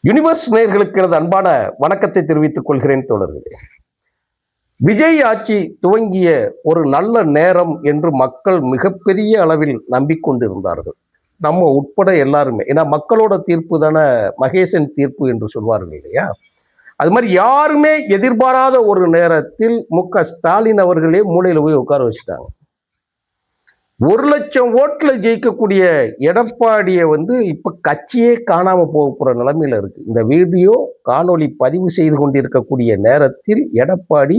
Universe நேயர்களுக்கு எனது அன்பான வணக்கத்தை தெரிவித்துக் கொள்கிறேன் தோழர்களே. விஜய் ஆட்சி துவங்கிய ஒரு நல்ல நேரம் என்று மக்கள் மிகப்பெரிய அளவில் நம்பிக்கொண்டிருந்தார்கள். நம்ம உட்பட எல்லாருமே. ஏன்னா மக்களோட தீர்ப்பு தானே மகேசன் தீர்ப்பு என்று சொல்வார்கள் இல்லையா? அது மாதிரி யாருமே எதிர்பாராத ஒரு நேரத்தில் மு.க.ஸ்டாலின் அவர்களே மூலையில போய் உட்கார வச்சுட்டாங்க. 1,00,000 ஓட்டுல ஜெயிக்கக்கூடிய எடப்பாடியை இப்ப கட்சியே காணாம போகிற நிலைமையில இருக்கு. இந்த வீடியோ காணொலி பதிவு செய்து கொண்டிருக்கக்கூடிய நேரத்தில் எடப்பாடி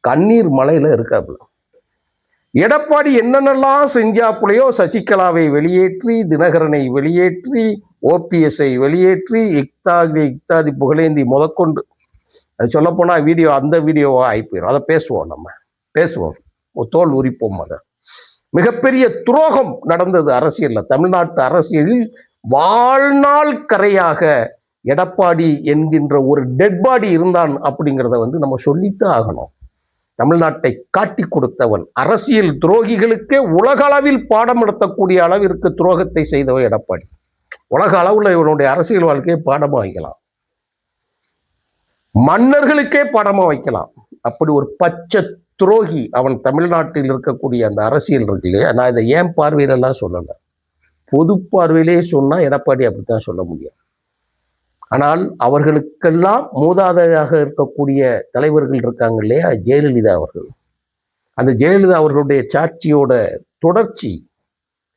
கண்ணீர் மலையில இருக்காப்புல. எடப்பாடி என்னென்னலாம் செஞ்சாப்புலையோ சசிகலாவை வெளியேற்றி, தினகரனை வெளியேற்றி, ஓபிஎஸ்ஐ வெளியேற்றி, இக்தாதி புகழேந்தி முதற்கொண்டு அது சொல்ல போனா அந்த வீடியோவா ஆயிப்போயிடும். அதை பேசுவோம் தோல் உரிப்போம். அதை மிகப்பெரிய துரோகம் நடந்தது அரசியல்ல. தமிழ்நாட்டு அரசியலில் வாழ்நாள் கரையாக எடப்பாடி என்கின்ற ஒரு டெட் பாடி இருந்தான் அப்படிங்கிறத நம்ம சொல்லித்தான் ஆகணும். தமிழ்நாட்டை காட்டி கொடுத்தவன், அரசியல் துரோகிகளுக்கே உலக அளவில் பாடம் நடத்தக்கூடிய அளவிற்கு துரோகத்தை செய்தவன் எடப்பாடி. உலக அளவுல இவனுடைய அரசியல் வாழ்க்கையை பாடமா வைக்கலாம், மன்னர்களுக்கே பாடமா வைக்கலாம். அப்படி ஒரு பச்சை துரோகி அவன். தமிழ்நாட்டில் இருக்கக்கூடிய அந்த அரசியல் இருக்கு இல்லையா, நான் இதை ஏன் பார்வையிலெல்லாம் சொல்லலை, பொது பார்வையிலே சொன்னா எடப்பாடி அப்படித்தான் சொல்ல முடியும். ஆனால் அவர்களுக்கெல்லாம் மூதாதையாக இருக்கக்கூடிய தலைவர்கள் இருக்காங்க இல்லையா, ஜெயலலிதா அவர்கள். அந்த ஜெயலலிதா அவர்களுடைய சாட்சியோட தொடர்ச்சி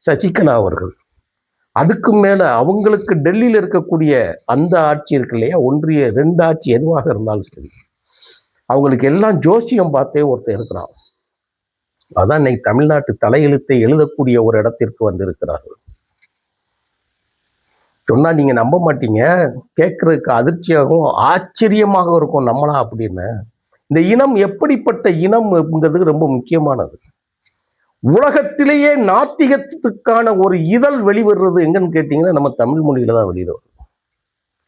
சசிகலா அவர்கள். அதுக்கு மேல அவங்களுக்கு டெல்லியில் இருக்கக்கூடிய அந்த ஆட்சி இருக்கு இல்லையா, ஒன்றிய 2 ஆட்சி எதுவாக இருந்தாலும் சரி, அவங்களுக்கு எல்லாம் ஜோசியம் பார்த்தே ஒருத்தர் இருக்கிறான். அதான் இன்னைக்கு தமிழ்நாட்டு தலையெழுத்தை எழுதக்கூடிய ஒரு இடத்திற்கு வந்திருக்கிறார்கள். சொன்னா நீங்க நம்ப மாட்டீங்க, கேட்கறதுக்கு அதிர்ச்சியாகவும் ஆச்சரியமாக இருக்கும். நம்மளா அப்படின்னு இந்த இனம் எப்படிப்பட்ட இனம் அப்படிங்கிறது ரொம்ப முக்கியமானது. உலகத்திலேயே நாத்திகத்துக்கான ஒரு இதழ் வெளிவருறது எங்கன்னு கேட்டீங்கன்னா நம்ம தமிழ் மொழியில தான் வெளியிடுவோம்.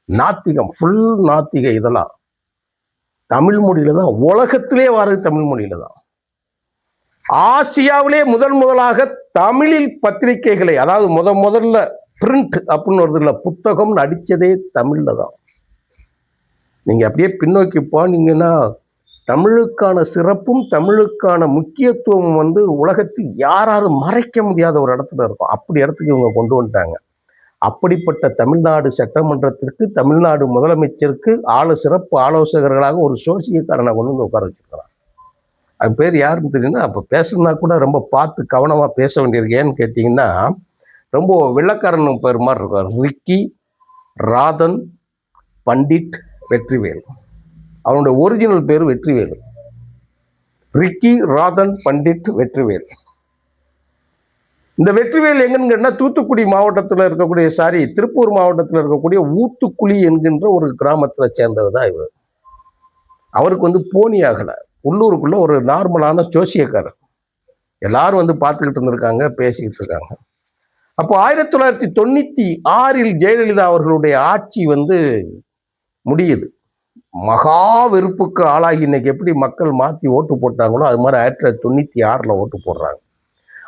நாத்திகம் ஃபுல் நாத்திக இதழா தமிழ் மொழியில தான், உலகத்திலே வர்றது தமிழ் மொழியில தான். ஆசியாவிலே முதலாக தமிழில் பத்திரிகைகளை, அதாவது முதல்ல பிரிண்ட் அப்படின்னு வருது இல்லை, புத்தகம் அடிச்சதே தமிழ்ல தான். நீங்க அப்படியே பின்னோக்கி போனீங்கன்னா தமிழுக்கான சிறப்பும் தமிழுக்கான முக்கியத்துவம் உலகத்தில் யாராலும் மறைக்க முடியாத ஒரு இடத்துல இருக்கும். அப்படி இடத்துக்கு இவங்க கொண்டு வந்துட்டாங்க. அப்படிப்பட்ட தமிழ்நாடு சட்டமன்றத்திற்கு, தமிழ்நாடு முதலமைச்சருக்கு சிறப்பு ஆலோசகர்களாக ஒரு சோசியக்காரனை கொண்டு உட்கார வச்சிருக்கிறான். அது பேர் யாருன்னு தெரியுன்னா, அப்போ பேசுனா கூட ரொம்ப பார்த்து கவனமாக பேச வேண்டியிருக்கு. ஏன்னு கேட்டிங்கன்னா, ரொம்ப வெள்ளக்காரன் பேர் மாதிரி இருக்கார். ரிக்கி ராதன் பண்டிட் வெற்றிவேல். அவனுடைய ஒரிஜினல் பேர் வெற்றிவேல். ரிக்கி ராதன் பண்டிட் வெற்றிவேல். இந்த வெற்றிவேல் எங்கன்னு தூத்துக்குடி மாவட்டத்தில் இருக்கக்கூடிய திருப்பூர் மாவட்டத்தில் இருக்கக்கூடிய ஊத்துக்குழி என்கின்ற ஒரு கிராமத்தில் சேர்ந்தவர் தான் இவர். அவருக்கு போனி ஆகலை. உள்ளூருக்குள்ள ஒரு நார்மலான ஜோசியக்காரர். எல்லாரும் பார்த்துக்கிட்டு இருந்திருக்காங்க, பேசிக்கிட்டு இருக்காங்க. அப்போ 1996 ஜெயலலிதா அவர்களுடைய ஆட்சி முடியுது. மகா வெறுப்புக்கு ஆளாகி இன்னைக்கு எப்படி மக்கள் மாற்றி ஓட்டு போட்டாங்களோ அது மாதிரி 1996 ஓட்டு போடுறாங்க.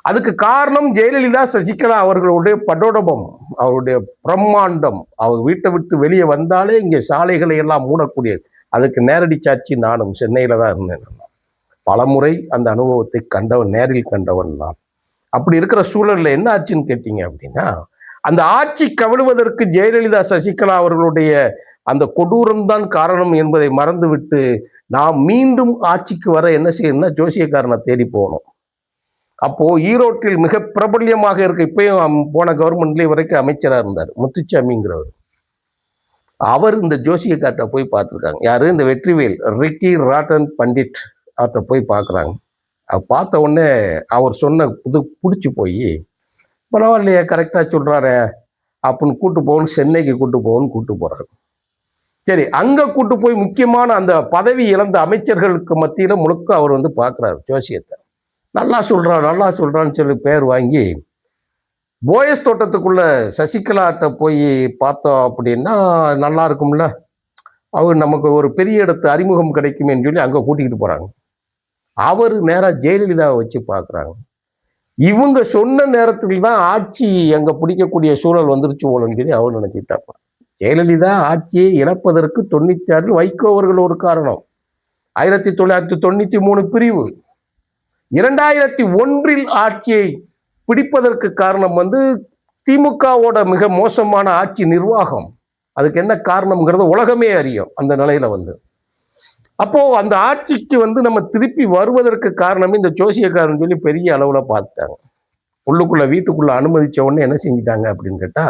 அதுக்கு காரணம் ஜெயலலிதா சசிகலா அவர்களுடைய படோடபம், அவருடைய பிரம்மாண்டம். அவர் வீட்டை விட்டு வெளியே வந்தாலே இங்கே சாலைகளை எல்லாம் மூடக்கூடியது. அதுக்கு நேரடி சாட்சி நானும் சென்னையில தான் இருந்தேன். பலமுறை அந்த அனுபவத்தை நேரில் கண்டவன் நான். அப்படி இருக்கிற சூழல்ல என்ன ஆச்சுன்னு கேட்டீங்க அப்படின்னா, அந்த ஆட்சி கவிழ்வதற்கு ஜெயலலிதா சசிகலா அவர்களுடைய அந்த கொடூரம்தான் காரணம் என்பதை மறந்துவிட்டு நாம் மீண்டும் ஆட்சிக்கு வர என்ன செய்யணும்னா ஜோசியக்காரனை தேடி போகணும். அப்போ ஈரோட்டில் மிக பிரபல்யமாக இருக்கு, இப்பயும் போன கவர்மெண்ட்லேயே வரைக்கும் அமைச்சராக இருந்தார் முத்துச்சாமிங்கிறவர். அவர் இந்த ஜோசியக்கார்ட்ட போய் பார்த்துருக்காங்க. யாரு? இந்த வெற்றிவேல், ரிக்கி ராட்டன் பண்டிட் அவர்கிட்ட போய் பார்க்குறாங்க. பார்த்த உடனே அவர் சொன்ன பிடிச்சி போய், பரவாயில்லையே கரெக்டாக சொல்கிறாரு அப்படின்னு கூட்டு சென்னைக்கு கூட்டு போகிறாரு. சரி, அங்கே கூட்டு போய் முக்கியமான அந்த பதவி இழந்த அமைச்சர்களுக்கு மத்தியில் முழுக்க அவர் பார்க்குறாரு ஜோசியத்தை. நல்லா சொல்றான்னு சொல்லி பேர் வாங்கி போயஸ் தோட்டத்துக்குள்ள சசிகலாட்ட போய் பார்த்தோம் அப்படின்னா நல்லா இருக்கும்ல, அவர் நமக்கு ஒரு பெரிய இடத்து அறிமுகம் கிடைக்குமேன்னு சொல்லி அங்கே கூட்டிக்கிட்டு போறாங்க. அவர் நேராக ஜெயலலிதாவை வச்சு பார்க்குறாங்க. இவங்க சொன்ன நேரத்தில் தான் ஆட்சி அங்கே பிடிக்கக்கூடிய சூழல் வந்துருச்சு போலன்னு சொல்லி அவர் நினைச்சிட்டாப்பா. ஜெயலலிதா ஆட்சியை இழப்பதற்கு 96 வைகோ அவர்கள் ஒரு காரணம். 1993 பிரிவு. 2001 ஆட்சியை பிடிப்பதற்கு காரணம் திமுகவோட மிக மோசமான ஆட்சி நிர்வாகம். அதுக்கு என்ன காரணம்ங்கிறது உலகமே அறியும். அந்த நிலையில அப்போ அந்த ஆட்சிக்கு நம்ம திருப்பி வருவதற்கு காரணமே இந்த ஜோசியக்காரன் சொல்லி பெரிய அளவுல பார்த்துட்டாங்க. உள்ளுக்குள்ள வீட்டுக்குள்ள அனுமதிச்ச உடனே என்ன செஞ்சிட்டாங்க அப்படின்னு கேட்டா,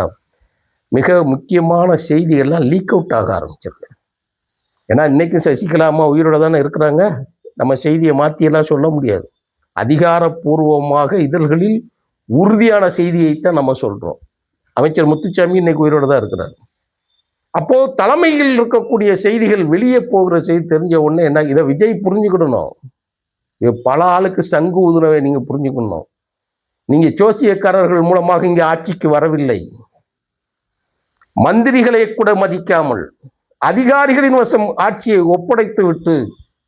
மிக முக்கியமான செய்திகள்லாம் லீக் அவுட் ஆக ஆரம்பிச்சிருக்கு. ஏன்னா இன்னைக்கும் சசிகலா அம்மா உயிரோட தானே இருக்கிறாங்க. நம்ம செய்தியை மாற்றியெல்லாம் சொல்ல முடியாது. அதிகாரப்பூர்வமாக இதழ்களில் உறுதியான செய்தியைத்தான் நம்ம சொல்றோம். அமைச்சர் முத்துசாமி இன்னைக்கு உயிரோட தான் இருக்கிறார். அப்போ தலைமையில் இருக்கக்கூடிய செய்திகள் வெளியே போகிற செய்தி தெரிஞ்ச உடனே என்ன, இதை விஜய் புரிஞ்சுக்கிடணும். பல ஆளுக்கு சங்கு ஊதுனவை நீங்க புரிஞ்சுக்கணும். நீங்க ஜோசியக்காரர்கள் மூலமாக இங்க ஆட்சிக்கு வரவில்லை. மந்திரிகளை கூட மதிக்காமல் அதிகாரிகளின் வசம் ஆட்சியை ஒப்படைத்து விட்டு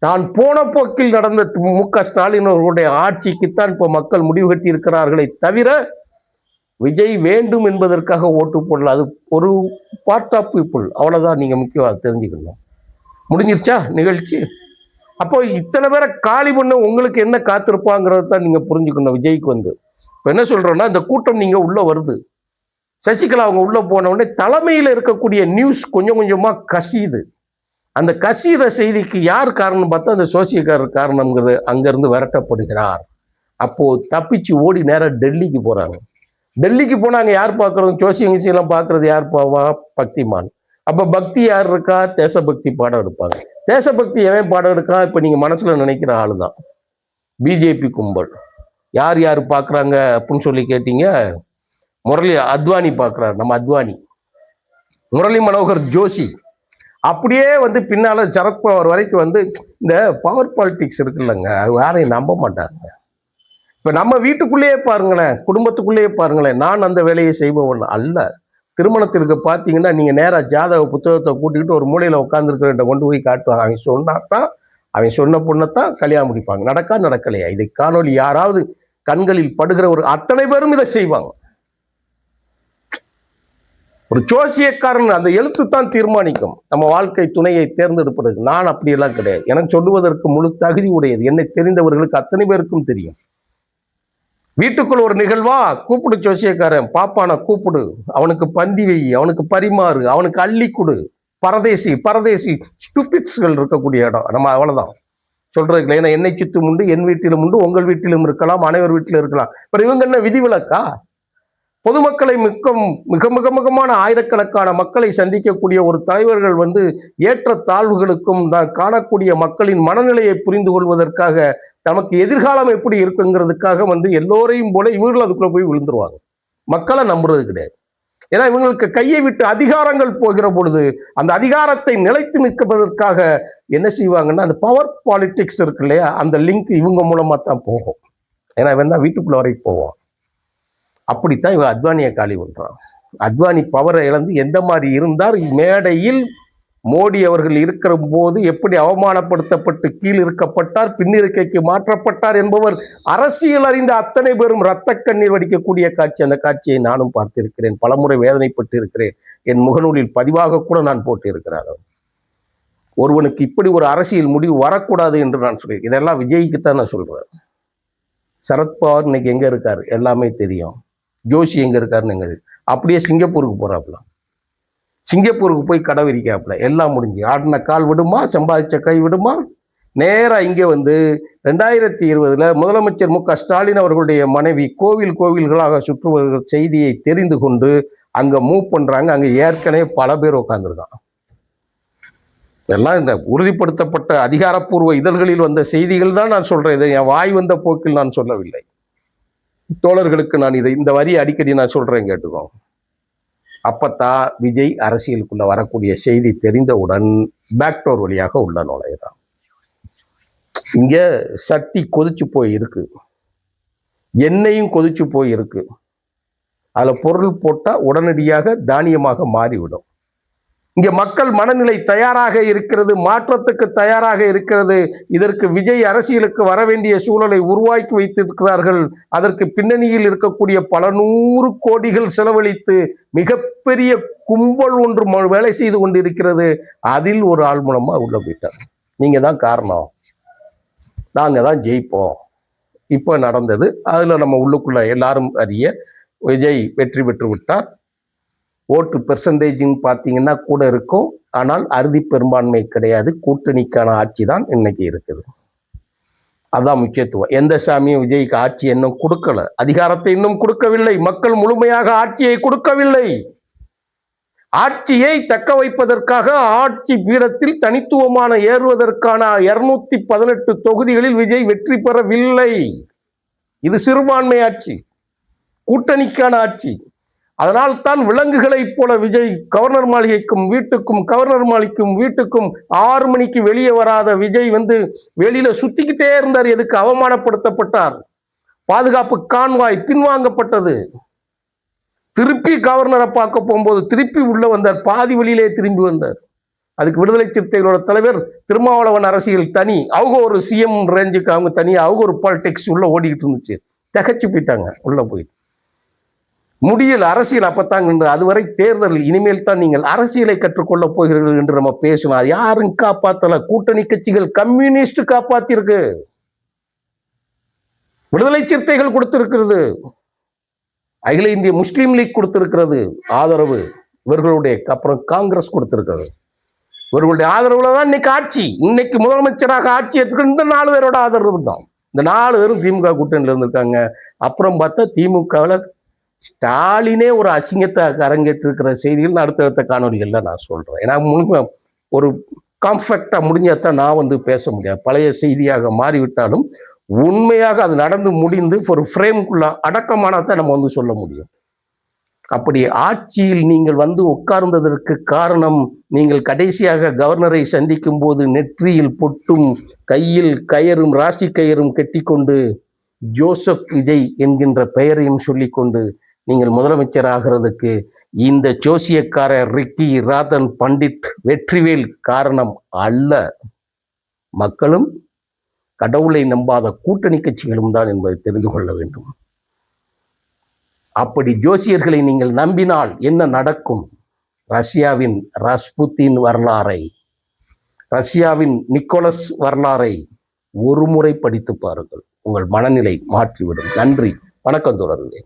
தான் போன போக்கில் நடந்த மு.க. ஸ்டாலின் அவர்களுடைய ஆட்சிக்குத்தான் இப்போ மக்கள் முடிவு கட்டி இருக்கிறார்களே தவிர விஜய் வேண்டும் என்பதற்காக ஓட்டு போடல. அது ஒரு பார்ட் ஆஃப் பீப்புள், அவ்வளவுதான். நீங்க முக்கியம் தெரிஞ்சுக்கணும். முடிஞ்சிருச்சா நிகழ்ச்சி? அப்போ இத்தனை பேரை காலி பண்ண உங்களுக்கு என்ன காத்திருப்பாங்கிறத தான் நீங்க புரிஞ்சுக்கணும். விஜய்க்கு இப்போ என்ன சொல்றோம்னா, இந்த கூட்டம் நீங்க உள்ள வருது. சசிகலா அவங்க உள்ள போன உடனே தலைமையில் இருக்கக்கூடிய நியூஸ் கொஞ்சம் கொஞ்சமா கசியுது. அந்த கசிகிற செய்திக்கு யார் காரணம் பார்த்தா அந்த சோசியக்காரர் காரணம்ங்கிறது அங்கிருந்து விரட்டப்படுகிறார். அப்போ தப்பிச்சு ஓடி நேரம் டெல்லிக்கு போறாங்க. டெல்லிக்கு போனாங்க. யார் பார்க்கறது? ஜோசியம் பார்க்கறது யார் பாவா? பக்திமான். அப்ப பக்தி யார் இருக்கா? தேசபக்தி பாடம் எடுப்பாங்க. தேசபக்தி எவன் பாடம் எடுக்கா? இப்ப நீங்க மனசுல நினைக்கிற ஆளுதான் பிஜேபி கும்பல். யார் யார் பார்க்குறாங்க அப்படின்னு சொல்லி கேட்டீங்க. அத்வானி பார்க்குறாரு. நம்ம அத்வானி, முரளி மனோகர் ஜோஷி, அப்படியே பின்னால சரத்பவார் வரைக்கும் இந்த பவர் பாலிடிக்ஸ் இருக்குல்லங்க, யாரையும் நம்ப மாட்டாங்க. இப்ப நம்ம வீட்டுக்குள்ளேயே பாருங்களேன், குடும்பத்துக்குள்ளேயே பாருங்களேன். நான் அந்த வேலையை செய்பவன் அல்ல. திருமணத்திற்கு பார்த்தீங்கன்னா நீங்க நேரா ஜாதக புத்தகத்தை கூட்டிக்கிட்டு ஒரு மூலையில உட்காந்துருக்கிறத கொண்டு போய் காட்டுவாங்க. அவன் சொன்னாத்தான், அவன் சொன்ன பொண்ணத்தான் கல்யாணம் முடிப்பாங்க. நடக்கலையா? இதை காணொலி யாராவது கண்களில் படுகிற ஒரு அத்தனை பேரும் இதை செய்வாங்க. ஒரு ஜோசியக்காரன் அந்த எழுத்து தான் தீர்மானிக்கும் நம்ம வாழ்க்கை துணையை தேர்ந்தெடுப்பதற்கு. நான் அப்படியெல்லாம் கிடையாது. எனக்கு சொல்லுவதற்கு முழு தகுதி உடையது. என்னை தெரிந்தவர்களுக்கு அத்தனை பேருக்கும் தெரியும். வீட்டுக்குள் ஒரு நிகழ்வா, கூப்பிடு ஜோசியக்காரன், பாப்பான கூப்பிடு, அவனுக்கு பந்தி வை, அவனுக்கு பரிமாறு, அவனுக்கு அள்ளி கொடு. பரதேசி ஸ்டூபிட்ஸ்கள் இருக்கக்கூடிய இடம். நம்ம அவ்வளவுதான் சொல்றதுக்கு. ஏன்னா என்னை சுற்றும் உண்டு, என் வீட்டிலும் உண்டு, உங்கள் வீட்டிலும் இருக்கலாம், அனைவர் வீட்டிலும் இருக்கலாம். அப்புறம் இவங்க என்ன விதிவிலக்கா? பொதுமக்களை மிகமான ஆயிரக்கணக்கான மக்களை சந்திக்கக்கூடிய ஒரு தலைவர்கள் ஏற்ற தாழ்வுகளுக்கும் காணக்கூடிய மக்களின் மனநிலையை புரிந்து கொள்வதற்காக நமக்கு எதிர்காலம் எப்படி இருக்குங்கிறதுக்காக எல்லோரையும் போல இவர்கள் அதுக்குள்ள போய் விழுந்துருவாங்க. மக்களை நம்புறது கிடையாது. ஏன்னா இவங்களுக்கு கையை விட்டு அதிகாரங்கள் போகிற பொழுது அந்த அதிகாரத்தை நிலைத்து நிற்பதற்காக என்ன செய்வாங்கன்னா, அந்த பவர் பாலிடிக்ஸ் இருக்கு இல்லையா, அந்த லிங்க் இவங்க மூலமா தான் போகும். ஏன்னா இவன் தான் வீட்டுக்குள்ள வரைக்கும் போவான். அப்படித்தான் இவன் அத்வானியை காலி பண்றான். அத்வானி பவரை இழந்து எந்த மாதிரி இருந்தார், மேடையில் மோடி அவர்கள் இருக்கிற போது எப்படி அவமானப்படுத்தப்பட்டு கீழ் இருக்கப்பட்டார், பின்னிருக்கைக்கு மாற்றப்பட்டார் என்பவர் அரசியல் அறிந்த அத்தனை பேரும் இரத்த கண்ணீர் வடிக்கக்கூடிய காட்சி. அந்த காட்சியை நானும் பார்த்திருக்கிறேன், பலமுறை வேதனைப்பட்டு இருக்கிறேன். என் முகநூலில் பதிவாக கூட நான் போட்டு இருக்கிறேன். ஒருவனுக்கு இப்படி ஒரு அரசியல் முடிவு வரக்கூடாது என்று நான் சொல்றேன். இதெல்லாம் விஜய்க்குத்தான் நான் சொல்றேன். சரத்பவார் இன்னைக்கு எங்க இருக்காரு எல்லாமே தெரியும். ஜோஷி எங்க இருக்காருன்னு எங்க அப்படியே சிங்கப்பூருக்கு போறாப்புல. சிங்கப்பூருக்கு போய் கடை விரிக்காப்புல. எல்லாம் முடிஞ்சு. ஆடின கால் விடுமா, சம்பாதிச்ச கை விடுமா? நேரா இங்கே 2020 முதலமைச்சர் மு.க. ஸ்டாலின் அவர்களுடைய மனைவி கோவில்களாக சுற்றுவர்கள் செய்தியை தெரிந்து கொண்டு அங்க மூவ் பண்றாங்க. அங்க ஏற்கனவே பல பேர் உட்கார்ந்துருக்காங்க. எல்லாம் இந்த உறுதிப்படுத்தப்பட்ட அதிகாரப்பூர்வ இதழ்களில் வந்த செய்திகள் தான் நான் சொல்றேன். இதை என் வாய் வந்த போக்கில் நான் சொல்லவில்லை. தோழர்களுக்கு நான் இந்த வரி அடிக்கடி நான் சொல்றேன், கேட்டுக்கோங்க. அப்பத்தான் விஜய் அரசியலுக்குள்ள வரக்கூடிய செய்தி தெரிந்தவுடன் பேக்டோர் வழியாக உள்ள நுழையிறான். இங்க சட்டி கொதிச்சு போய் இருக்கு, எண்ணெயும் கொதிச்சு போய் இருக்கு. அதுல பொருள் போட்டா உடனடியாக தானியமாக மாறிவிடும். இங்க மக்கள் மனநிலை தயாராக இருக்கிறது, மாற்றத்துக்கு தயாராக இருக்கிறது. இதற்கு விஜய் அரசியலுக்கு வர வேண்டிய சூழலை உருவாக்கி வைத்திருக்கிறார்கள். அதற்கு பின்னணியில் இருக்கக்கூடிய பல 100 கோடிகள் செலவழித்து மிகப்பெரிய கும்பல் ஒன்று வேலை செய்து கொண்டிருக்கிறது. அதில் ஒரு ஆள் மூலமா உள்ள போயிட்டார். நீங்க தான் காரணம், நாங்க தான் ஜெயிப்போம். இப்ப நடந்தது அதுல நம்ம உள்ளுக்குள்ள எல்லாரும் அறிய விஜய் வெற்றி பெற்று விட்டார். ஓட்டு பெர்சன்டேஜ்னு பார்த்தீங்கன்னா கூட இருக்கும், ஆனால் அறுதி பெரும்பான்மை கிடையாது. கூட்டணிக்கான ஆட்சி தான் இன்னைக்கு இருக்குது. அதான் முக்கியத்துவம். எந்த சாமியும் விஜய்க்கு ஆட்சி இன்னும் கொடுக்கல, அதிகாரத்தை இன்னும் கொடுக்கவில்லை, மக்கள் முழுமையாக ஆட்சியை கொடுக்கவில்லை. ஆட்சியை தக்க வைப்பதற்காக ஆட்சி பீடத்தில் தனித்துவமான ஏறுவதற்கான 218 தொகுதிகளில் விஜய் வெற்றி பெறவில்லை. இது சிறுபான்மை ஆட்சி, கூட்டணிக்கான ஆட்சி. அதனால் தான் விலங்குகளைப் போல விஜய் கவர்னர் மாளிகைக்கும் வீட்டுக்கும் கவர்னர் மாளிகைக்கும் வீட்டுக்கும் 6 மணிக்கு வெளியே வராத விஜய் வெளியில சுத்திக்கிட்டே இருந்தார். எதுக்கு? அவமானப்படுத்தப்பட்டார். பாதுகாப்பு கான்வாய் பின்வாங்கப்பட்டது. திருப்பி கவர்னரை பார்க்க போகும்போது திருப்பி உள்ள வந்தார், பாதி வழியிலே திரும்பி வந்தார். அதுக்கு விடுதலை சிறுத்தைகளோட தலைவர் திருமாவளவன் அரசியல் தனி, அவங்க ஒரு சிஎம் ரேஞ்சுக்கு அவங்க தனியா அவங்க ஒரு பாலிடிக்ஸ் உள்ள ஓடிக்கிட்டு இருந்துச்சு. தகச்சு போயிட்டாங்க உள்ள போயிட்டு. முடியல அரசியல் அப்பத்தாங்க. அதுவரை தேர்தல், இனிமேல் தான் நீங்கள் அரசியலை கற்றுக்கொள்ள போகிறீர்கள் என்று நம்ம பேசணும். அது யாரும் காப்பாத்தல, கூட்டணி கட்சிகள், கம்யூனிஸ்ட் காப்பாத்திருக்கு, விடுதலை சிறுத்தைகள் கொடுத்திருக்கிறது, அகில இந்திய முஸ்லீம் லீக் கொடுத்திருக்கிறது ஆதரவு, இவர்களுடைய அப்புறம் காங்கிரஸ் கொடுத்திருக்கிறது. இவர்களுடைய ஆதரவுல தான் இன்னைக்கு ஆட்சி. இன்னைக்கு முதலமைச்சராக ஆட்சி எடுத்துக்க இந்த 4 பேரோட ஆதரவு தான். இந்த 4 பேரும் திமுக கூட்டணியில இருந்திருக்காங்க. அப்புறம் பார்த்தா திமுகவில் ஸ்டாலினே ஒரு அசிங்கத்தை அரங்கேற்று இருக்கிற செய்திகள் அடுத்தடுத்த காணொலிகள்ல நான் சொல்றேன். ஏன்னா முழுக்க ஒரு காம்ஃபெக்டா முடிஞ்சாதான் நான் பேச முடியாது. பழைய செய்தியாக மாறிவிட்டாலும் உண்மையாக அது நடந்து முடிந்து ஒரு ஃப்ரேம்குள்ள அடக்கமானதான் நம்ம சொல்ல முடியும். அப்படி ஆட்சியில் நீங்கள் உட்கார்ந்ததற்கு காரணம், நீங்கள் கடைசியாக கவர்னரை சந்திக்கும் போது நெற்றியில் பொட்டும் கையில் கயரும் ராசி கயரும் கட்டிக்கொண்டு ஜோசப் விஜய் என்கின்ற பெயரையும் சொல்லிக்கொண்டு நீங்கள் முதலமைச்சர் ஆகிறதுக்கு இந்த ஜோசியக்காரர் ரிக்கி ராதன் பண்டிட் வெற்றிவேல் காரணம் அல்ல. மக்களும் கடவுளை நம்பாத கூட்டணி கட்சிகளும் தான் என்பதை தெரிந்து கொள்ள வேண்டும். அப்படி ஜோசியர்களை நீங்கள் நம்பினால் என்ன நடக்கும்? ரஷ்யாவின் ராஸ்புத்தின் வரலாறை, ரஷ்யாவின் நிக்கோலஸ் வரலாறை ஒரு முறை படித்து பாருங்கள். உங்கள் மனநிலை மாற்றிவிடும். நன்றி, வணக்கம் தொடருங்க.